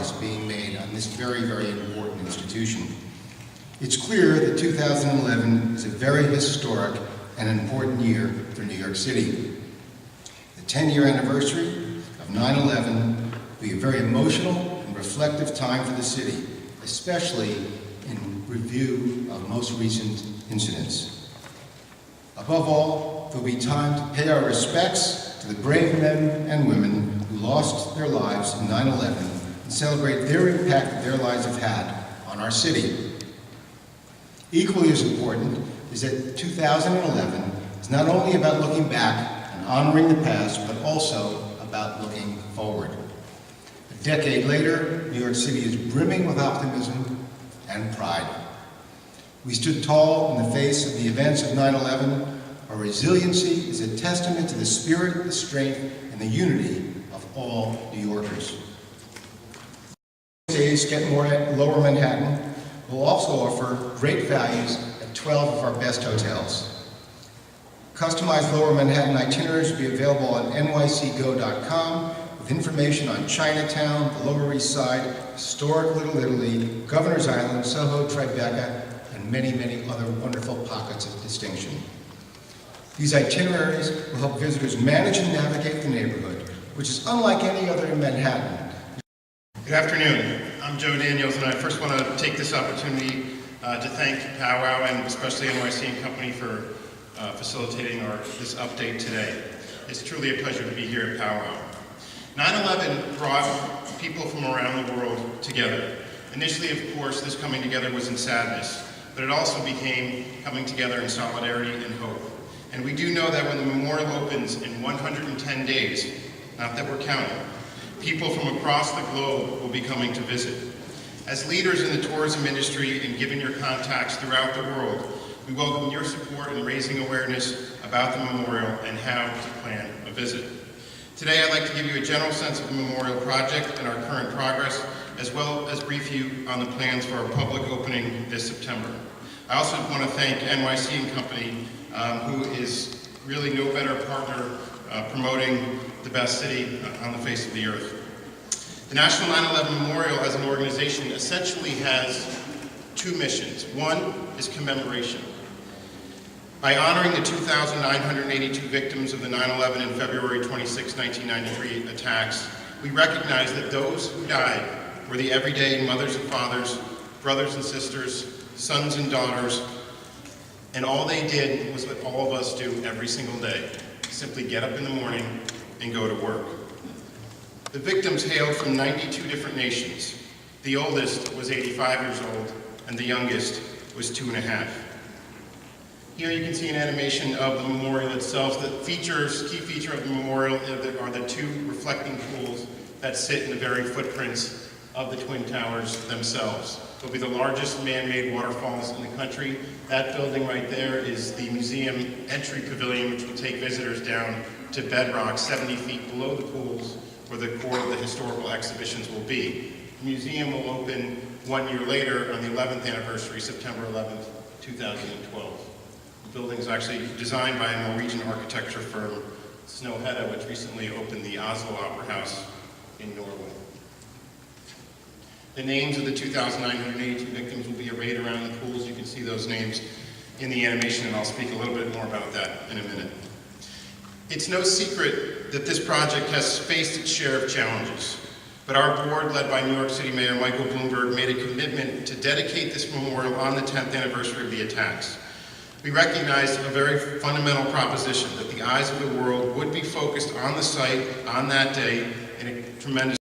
progress being made on this very, very important institution. It's clear that 2011 is a very historic and important year for New York City. The 10-year anniversary of 9/11 will be a very emotional and reflective time for the city, especially in review of most recent incidents. Above all, there will be time to pay our respects to the brave men and women who lost their lives in 9/11 and celebrate their impact that their lives have had on our city. Equally as important is that 2011 is not only about looking back and honoring the past, but also about looking forward. A decade later, New York City is brimming with optimism and pride. We stood tall in the face of the events of 9/11. Our resiliency is a testament to the spirit, the strength, and the unity of all New Yorkers. Days Get More at Lower Manhattan will also offer great values at 12 of our best hotels. Customized Lower Manhattan itineraries will be available on nycgo.com with information on Chinatown, the Lower East Side, historic Little Italy, Governor's Island, Soho, Tribeca, and many, many other wonderful pockets of distinction. These itineraries will help visitors manage and navigate the neighborhood, which is unlike any other in Manhattan. Good afternoon. I'm Joe Daniels, and I first want to take this opportunity to thank Powwow and especially NYC and Company for facilitating this update today. It's truly a pleasure to be here at Powwow. 9/11 brought people from around the world together. Initially, of course, this coming together was in sadness, but it also became coming together in solidarity and hope. And we do know that when the memorial opens in 110 days, not that we're counting, people from across the globe will be coming to visit. As leaders in the tourism industry and given your contacts throughout the world, we welcome your support in raising awareness about the memorial and how to plan a visit. Today, I'd like to give you a general sense of the memorial project and our current progress, as well as brief you on the plans for our public opening this September. I also want to thank NYC and Company, who is really no better partner promoting the best city on the face of the earth. The National 9/11 Memorial as an organization essentially has two missions. One is commemoration. By honoring the 2,982 victims of the 9/11 and February 26, 1993 attacks, we recognize that those who died were the everyday mothers and fathers, brothers and sisters, sons and daughters, and all they did was what all of us do every single day, simply get up in the morning and go to work. The victims hailed from 92 different nations. The oldest was 85 years old, and the youngest was 2.5. Here you can see an animation of the memorial itself. The key feature of the memorial are the two reflecting pools that sit in the very footprints of the Twin Towers themselves. They'll be the largest man-made waterfalls in the country. That building right there is the museum entry pavilion, which will take visitors down to bedrock 70 feet below the pools, where the core of the historical exhibitions will be. The museum will open 1 year later on the 11th anniversary, September 11th, 2012. The building is actually designed by a Norwegian architecture firm, Snøhetta, which recently opened the Oslo Opera House in Norway. The names of the 2,982 victims will be arrayed around the pools. You can see those names in the animation, and I'll speak a little bit more about that in a minute. It's no secret that this project has faced its share of challenges, but our board, led by New York City Mayor Michael Bloomberg, made a commitment to dedicate this memorial on the 10th anniversary of the attacks. We recognized a very fundamental proposition that the eyes of the world would be focused on the site on that day in a tremendous